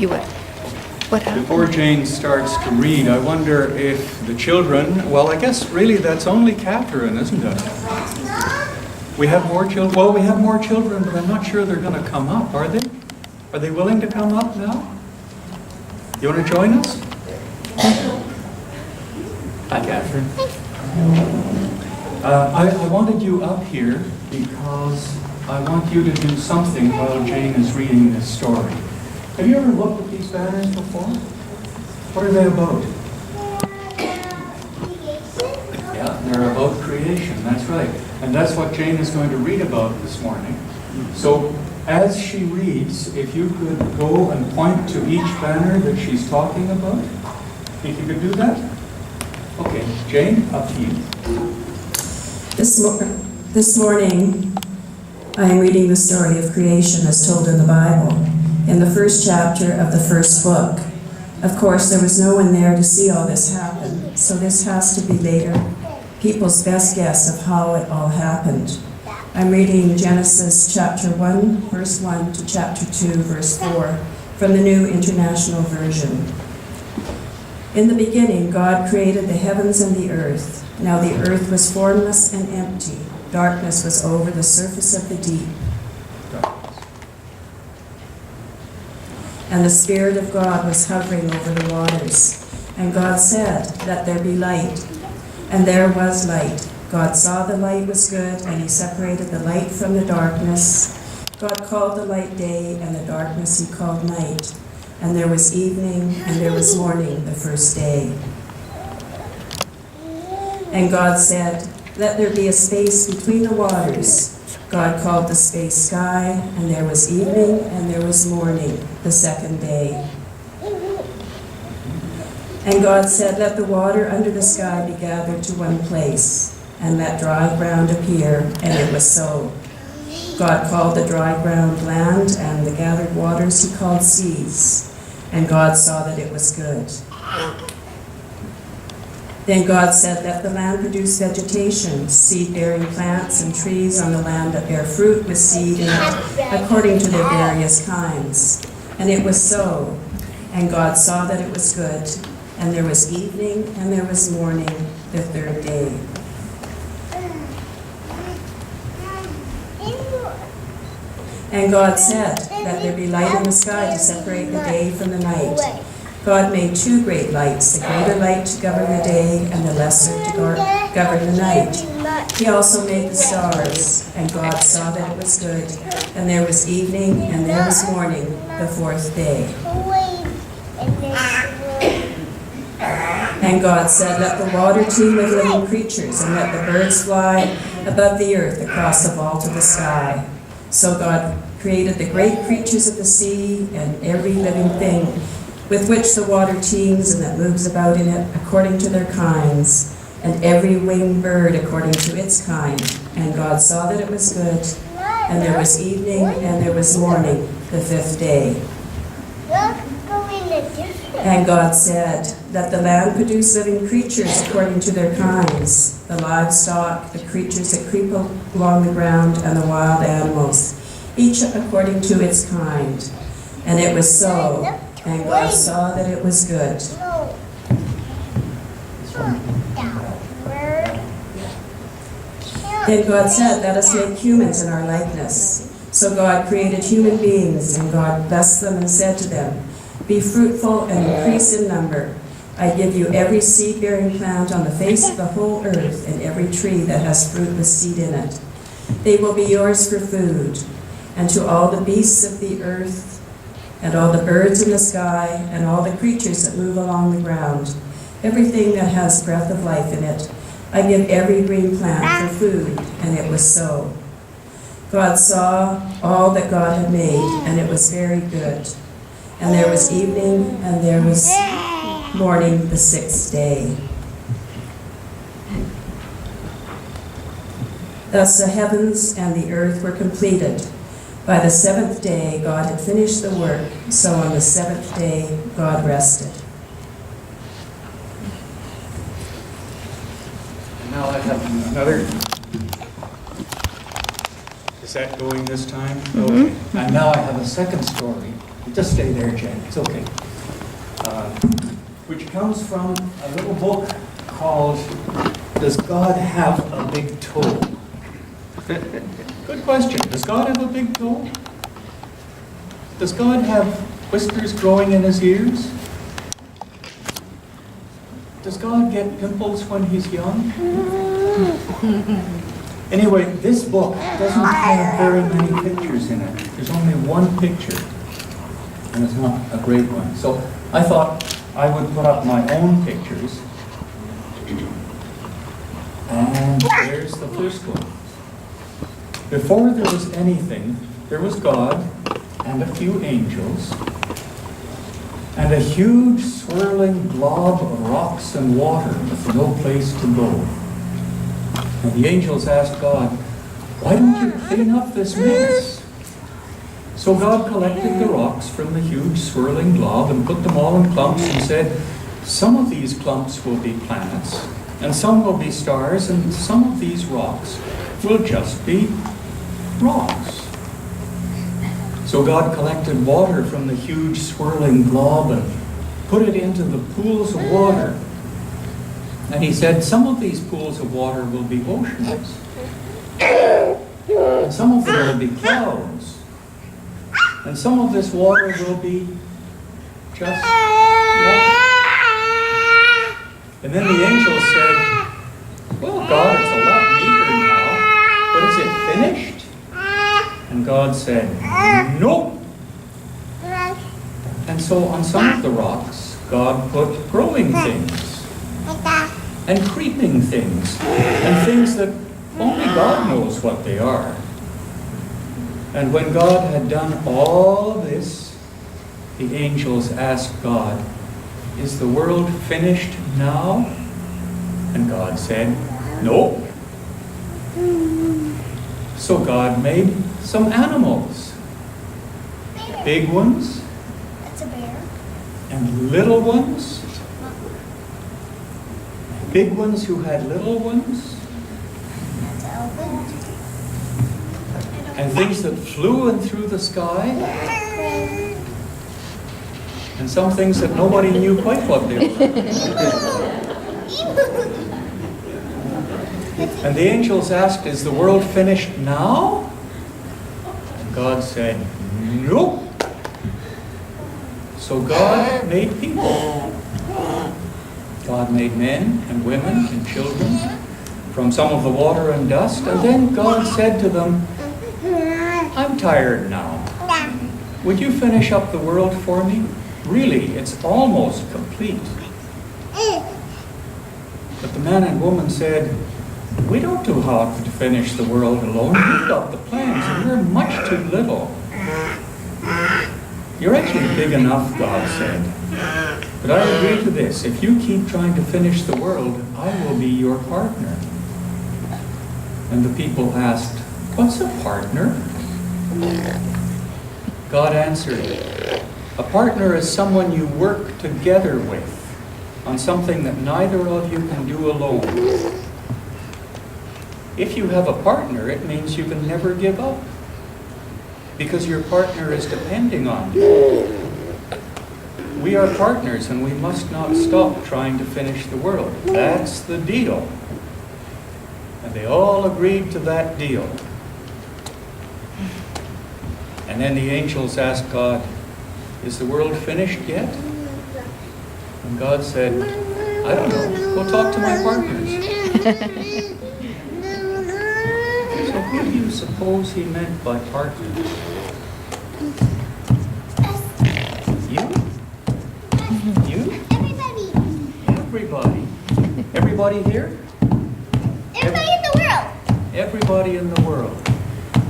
You would. What happened? Before Jane starts to read, I wonder if the children, well, I guess really that's only Catherine, isn't it? We have more children. Well, we have more children, but I'm not sure they're going to come up, are they? Are they willing to come up now? You want to join us? Hi, Catherine. I wanted you up here because I want you to do something while Jane is reading this story. Have you ever looked at these banners before? What are they about? Yeah, they're about creation, that's right. And that's what Jane is going to read about this morning. So as she reads, if you could go and point to each banner that she's talking about. Think you could do that? Okay, Jane, up to you. This morning, I am reading the story of creation as told in the Bible, in the first chapter of the first book. Of course, there was no one there to see all this happen, so this has to be later people's best guess of how it all happened. I'm reading Genesis chapter 1, verse 1 to chapter 2, verse 4 from the New International Version. In the beginning, God created the heavens and the earth. Now the earth was formless and empty. Darkness was over the surface of the deep. And the Spirit of God was hovering over the waters. And God said, "Let there be light." And there was light. God saw the light was good, and he separated the light from the darkness. God called the light day, and the darkness he called night. And there was evening, and there was morning the first day. And God said, "Let there be a space between the waters." God called the space sky, and there was evening, and there was morning the second day. And God said, "Let the water under the sky be gathered to one place, and let dry ground appear," and it was so. God called the dry ground land, and the gathered waters he called seas. And God saw that it was good. Then God said, "Let the land produce vegetation, seed-bearing plants and trees on the land that bear fruit with seed in it, according to their various kinds." And it was so. And God saw that it was good. And there was evening, and there was morning the third day. And God said, "Let there be light in the sky to separate the day from the night." God made two great lights, the greater light to govern the day, and the lesser to govern the night. He also made the stars, and God saw that it was good. And there was evening, and there was morning the fourth day. And God said, "Let the water teem with living creatures, and let the birds fly above the earth across the vault of the sky." So God created the great creatures of the sea and every living thing with which the water teems and that moves about in it according to their kinds, and every winged bird according to its kind. And God saw that it was good. And there was evening, and there was morning the fifth day. And God said, "Let the land produce living creatures according to their kinds, the livestock, the creatures that creep along the ground, and the wild animals, each according to its kind." And it was so. And God saw that it was good. Then God said, "Let us make humans in our likeness." So God created human beings, and God blessed them and said to them, "Be fruitful and increase in number. I give you every seed-bearing plant on the face of the whole earth, and every tree that has fruit with seed in it. They will be yours for food. And to all the beasts of the earth, and all the birds in the sky, and all the creatures that move along the ground, everything that has breath of life in it, I give every green plant for food." And it was so. God saw all that God had made, and it was very good. And there was evening, and there was morning the sixth day. Thus the heavens and the earth were completed. By the seventh day, God had finished the work, so on the seventh day, God rested. And now I have another. Is that going this time? Okay. And now I have a second story Just stay there, Jen. It's okay. Which comes from a little book called Does God Have a Big Toe? Good question. Does God have a big toe? Does God have whiskers growing in his ears? Does God get pimples when he's young? Anyway, this book doesn't have very many pictures in it. There's only one picture, and it's not a great one. So I thought I would put up my own pictures. And there's the first one. Before there was anything, there was God and a few angels and a huge swirling blob of rocks and water with no place to go. And the angels asked God, "Why don't you clean up this mess?" So God collected the rocks from the huge swirling blob and put them all in clumps and said, "Some of these clumps will be planets, and some will be stars, and some of these rocks will just be rocks." So God collected water from the huge swirling blob and put it into the pools of water. And he said, "Some of these pools of water will be oceans, and some of them will be clouds, and some of this water will be just water." And then the angel said, "Well, God, it's a lot neater now, but is it finished?" And God said, "Nope." And so on some of the rocks, God put growing things and creeping things and things that only God knows what they are. And when God had done all this, the angels asked God, "Is the world finished now?" And God said, "Nope." So God made some animals. Big ones. That's a bear. And little ones. Big ones who had little ones. That's an elephant. And things that flew in through the sky. And some things that nobody knew quite what they were. And the angels asked, "Is the world finished now?" And God said, "Nope." So God made people. God made men and women and children from some of the water and dust. And then God said to them, "I'm tired now. Would you finish up the world for me? Really, it's almost complete." But the man and woman said, "We don't know how to finish the world alone. We've got the plans, and we're much too little." "You're actually big enough," God said. "But I agree to this. If you keep trying to finish the world, I will be your partner." And the people asked, "What's a partner?" God answered, "A partner is someone you work together with on something that neither of you can do alone. If you have a partner, it means you can never give up, because your partner is depending on you. We are partners, and we must not stop trying to finish the world. That's the deal." And they all agreed to that deal. And then the angels asked God, "Is the world finished yet?" And God said, "I don't know. Go talk to my partners." So who do you suppose he meant by partners? You? You? Everybody. Everybody. Everybody here? Everybody in the world. Everybody in the world.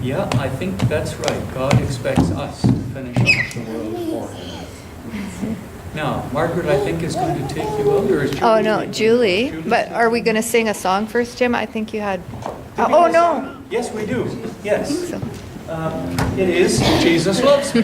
Yeah, I think that's right. God expects us to finish off the world for him. Now, Margaret, I think, is going to take you out, or is Julie? Oh, no, Julie. Julie's But are we going to sing a song first, Jim? I think you had... Oh, no. Yes, we do. Yes. I think so. It is Jesus Loves Me.